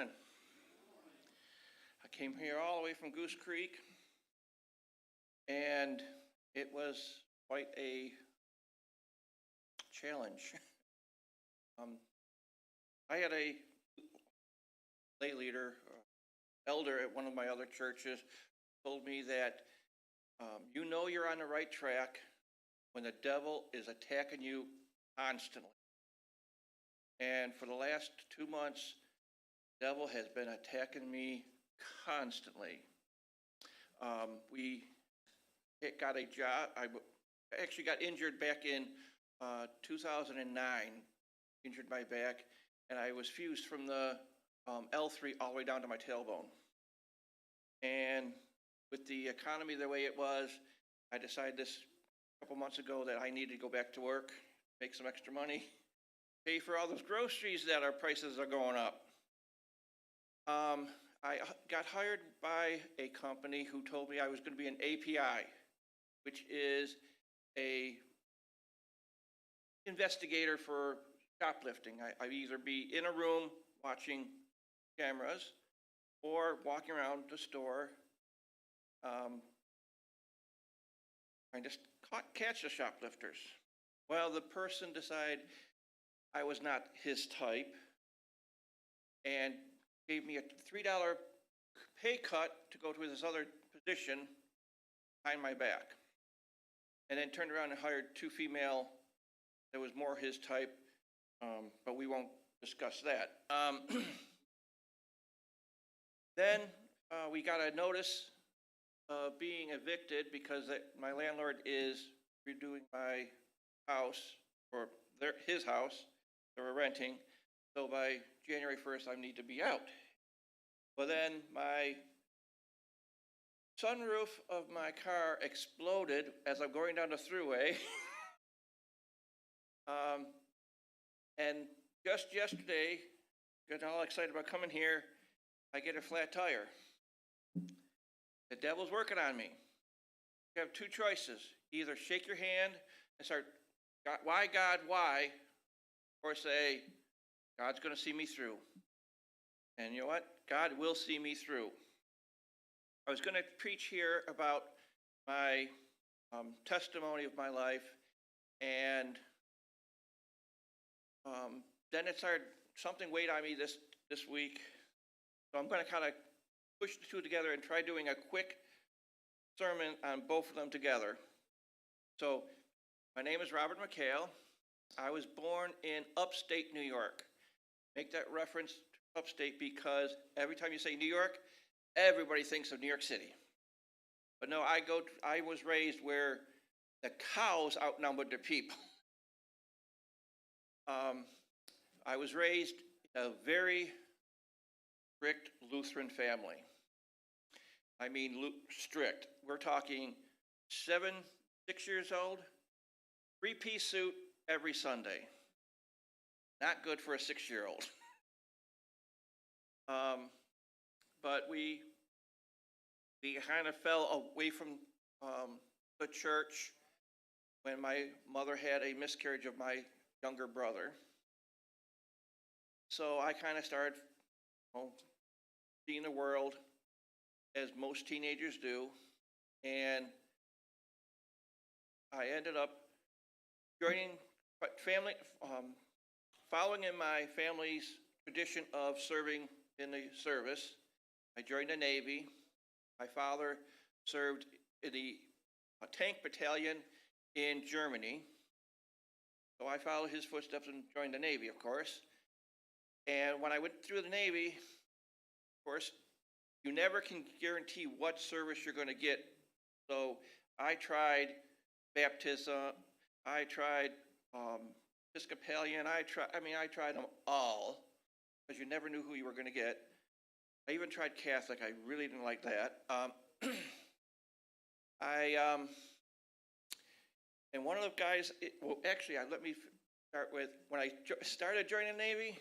morning. I came here all the way from Goose Creek, and it was quite a challenge. I had a lay leader, elder at one of my other churches, told me that you know you're on the right track when the devil is attacking you constantly. And for the last 2 months, the devil has been attacking me constantly. We got a job. I actually got injured back in 2009, injured my back, and I was fused from the L3 all the way down to my tailbone. And with the economy the way it was, I decided this a couple months ago that I needed to go back to work, make some extra money, pay for all those groceries that our prices are going up. I got hired by a company who told me I was going to be an API, which is a investigator for shoplifting. I'd either be in a room watching cameras or walking around the store trying to catch the shoplifters. Well, the person decided I was not his type and gave me a $3 pay cut to go to this other position behind my back. And then turned around and hired 2 female that was more his type, but we won't discuss that. Then we got a notice of being evicted because my landlord is redoing my house, or his house that we're renting. So by January 1st, I need to be out. But then my sunroof of my car exploded as I'm going down the thruway. And just yesterday, getting all excited about coming here, I get a flat tire. The devil's working on me. You have 2 choices. Either shake your hand and start, why God, why? Or say, God's going to see me through. And you know what? God will see me through. I was going to preach here about my testimony of my life, and then it started, something weighed on me this week. So I'm going to kind of push the 2 together and try doing a quick sermon on both of them together. So my name is Robert McKale. I was born in upstate New York. Make that reference to upstate because every time you say New York, everybody thinks of New York City. But no, I was raised where the cows outnumbered the people. I was raised in a very strict Lutheran family. I mean strict. We're talking 6 years old, 3-piece suit every Sunday. Not good for a 6-year-old. But we kind of fell away from the church when my mother had a miscarriage of my younger brother. So I kind of started seeing the world as most teenagers do, and I ended up joining family, following in my family's tradition of serving in the service. I joined the Navy. My father served in the tank battalion in Germany. So I followed his footsteps and joined the Navy, of course. And when I went through the Navy, of course, you never can guarantee what service you're going to get. So I tried baptism, I tried Episcopalian, I tried them all, because you never knew who you were going to get. I even tried Catholic. I really didn't like that. And one of the guys, let me start with, when I started joining the Navy,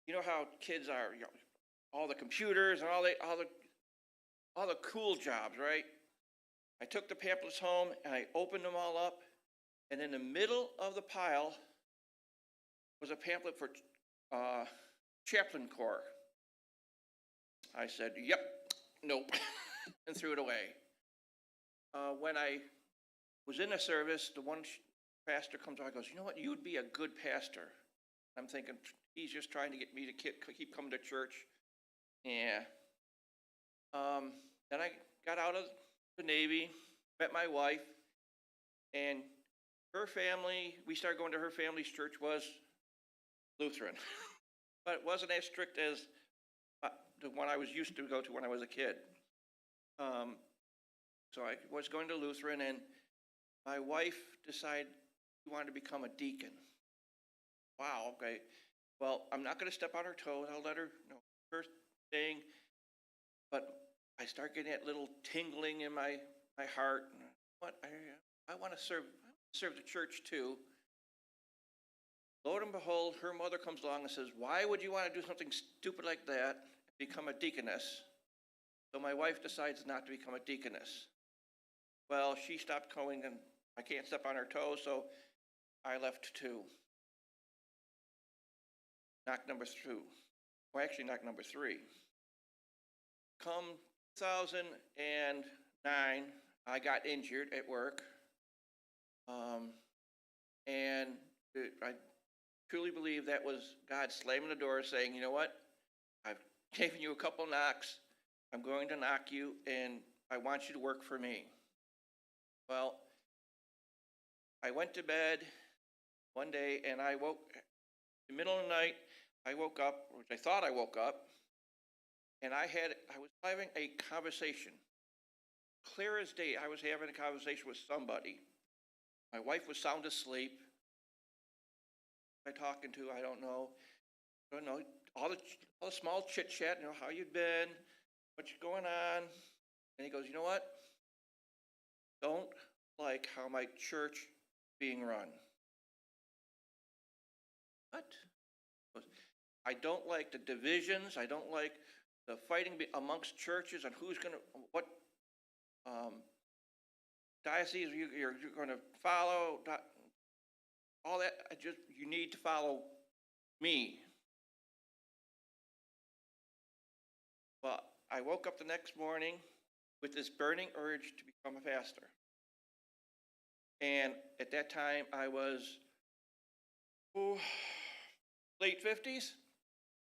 you know how kids are, all the computers and all the cool jobs, right? I took the pamphlets home and I opened them all up, and in the middle of the pile was a pamphlet for Chaplain Corps. I said, yep, nope, and threw it away. When I was in the service, the one pastor comes on and goes, you know what, you'd be a good pastor. I'm thinking, he's just trying to get me to keep coming to church. Yeah. Then I got out of the Navy, met my wife, and her family, we started going to her family's church, was Lutheran. But it wasn't as strict as the one I was used to go to when I was a kid. So I was going to Lutheran, and my wife decided she wanted to become a deacon. Wow, okay. Well, I'm not going to step on her toes. I'll let her know her thing. But I start getting that little tingling in my heart. What? I want to serve the church too. Lo and behold, her mother comes along and says, why would you want to do something stupid like that and become a deaconess? So my wife decides not to become a deaconess. Well, she stopped going, and I can't step on her toes, so I left too. Knock number 2. Well, actually, knock number 3. Come 2009, I got injured at work. And I truly believe that was God slamming the door saying, you know what? I've given you a couple knocks. I'm going to knock you, and I want you to work for me. Well, I went to bed one day, and I woke in the middle of the night. I woke up, which I thought I woke up, and I was having a conversation. Clear as day, I was having a conversation with somebody. My wife was sound asleep. Who am I talking to? I don't know. All the small chit chat. You know, how you been? What's going on? And he goes, you know what? Don't like how my church is being run. What? I don't like the divisions. I don't like the fighting amongst churches on who's going to, what diocese you're going to follow. All that, you need to follow me. Well, I woke up the next morning with this burning urge to become a pastor. And at that time, I was late 50s.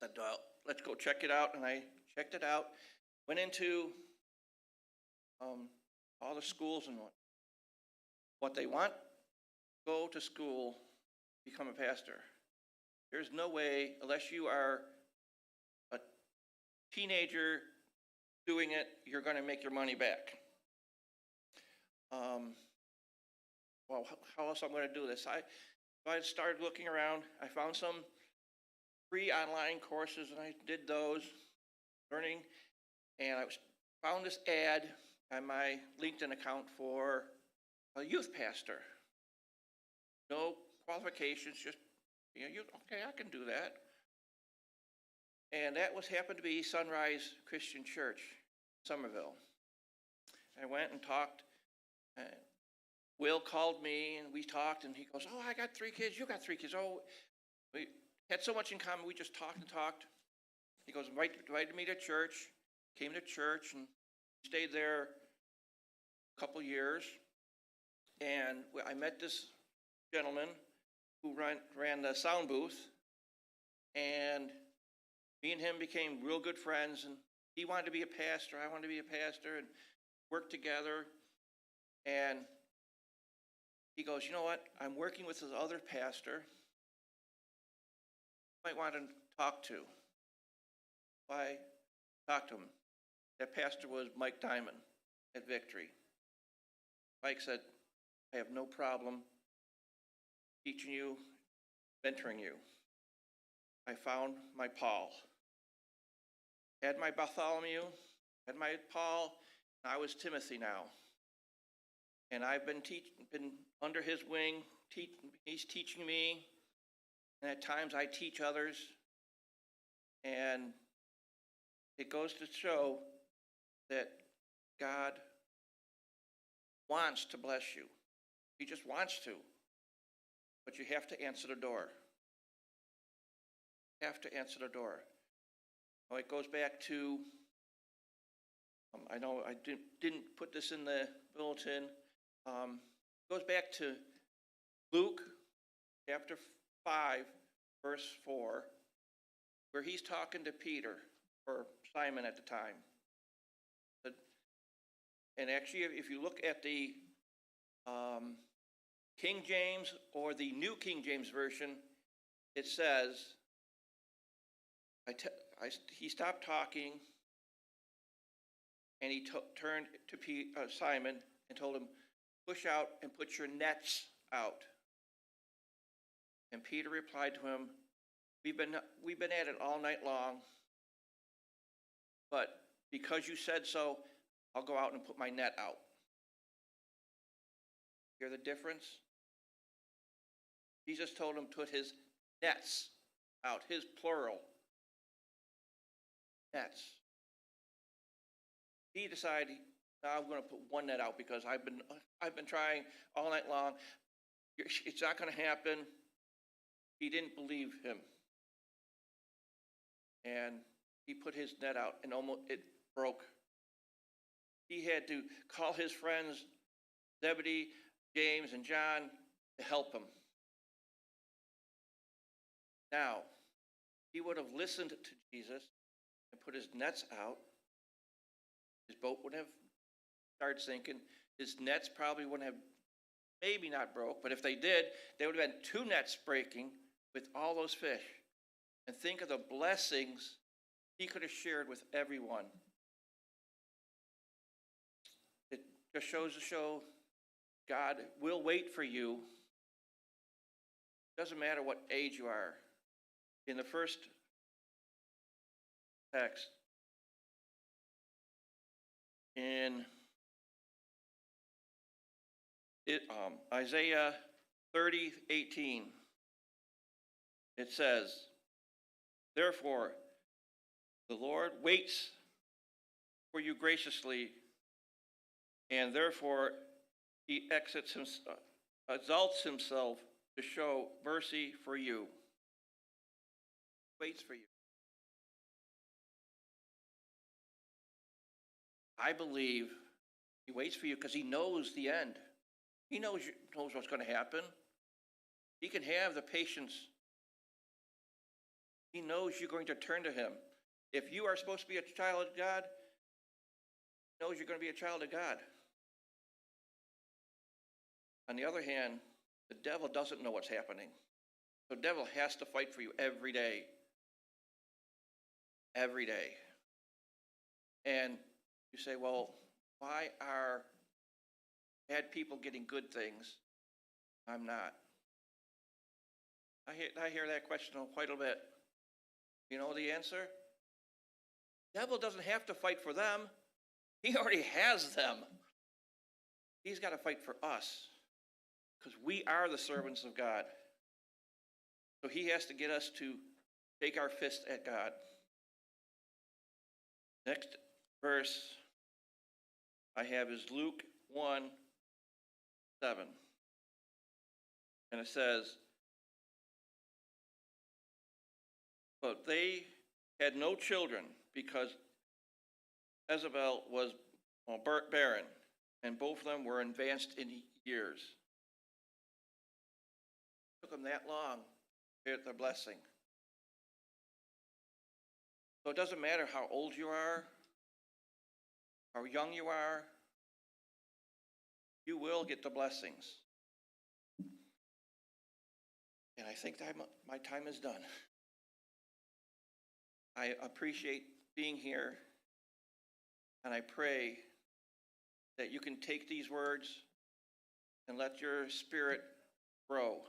I said, well, let's go check it out. And I checked it out, went into all the schools and what they want. Go to school, become a pastor. There's no way, unless you are a teenager doing it, you're going to make your money back. Well, how else I'm going to do this? I started looking around. I found some free online courses, and I did those, learning. And I found this ad on my LinkedIn account for a youth pastor. No qualifications, just, okay, I can do that. And that happened to be Sunrise Christian Church, Somerville. I went and talked. Will called me, and we talked, and he goes, oh, I got 3 kids, you got 3 kids. Oh, we had so much in common, we just talked and talked. He goes, invited me to church, came to church, and stayed there a couple years. And I met this gentleman who ran the sound booth, and me and him became real good friends, and he wanted to be a pastor, I wanted to be a pastor, and worked together. And he goes, you know what, I'm working with this other pastor you might want to talk to. I talked to him. That pastor was Mike Diamond at Victory. Mike said, I have no problem teaching you, mentoring you. I found my Paul. Had my Bartholomew, had my Paul, I was Timothy now. And I've been under his wing. He's teaching me, and at times I teach others. And it goes to show that God wants to bless you. He just wants to. But you have to answer the door. You have to answer the door. Oh, it goes back to, I know I didn't put this in the bulletin. Goes back to Luke chapter 5, verse 4, where he's talking to Peter, or Simon at the time. And actually, if you look at the King James or the New King James Version, it says, he stopped talking, and he turned to Simon and told him, push out and put your nets out. And Peter replied to him, we've been at it all night long, but because you said so, I'll go out and put my net out. Hear the difference? Jesus told him to put his nets out, his plural. Nets. He decided, no, I'm going to put one net out because I've been trying all night long. It's not going to happen. He didn't believe him. And he put his net out and almost it broke. He had to call his friends, Zebedee, James, and John, to help him. Now, he would have listened to Jesus and put his nets out. His boat would have started sinking. His nets probably wouldn't have, maybe not broke, but if they did, there would have been 2 nets breaking with all those fish. And think of the blessings he could have shared with everyone. It just shows to show God will wait for you. Doesn't matter what age you are. In the first text, in Isaiah 30:18, it says, therefore, the Lord waits for you graciously, and therefore he exalts himself to show mercy for you. Waits for you. I believe he waits for you because he knows the end. He knows what's going to happen. He can have the patience. He knows you're going to turn to him. If you are supposed to be a child of God, he knows you're going to be a child of God. On the other hand, the devil doesn't know what's happening. The devil has to fight for you every day. Every day. And you say, well, why are bad people getting good things? I'm not. I hear that question quite a bit. You know the answer? The devil doesn't have to fight for them. He already has them. He's got to fight for us because we are the servants of God. So he has to get us to take our fist at God. Next verse I have is Luke 1:7. And it says, but they had no children because Jezebel was barren, and both of them were advanced in years. It took them that long to get their blessing. So it doesn't matter how old you are, how young you are, you will get the blessings. And I think that my time is done. I appreciate being here, and I pray that you can take these words and let your spirit grow.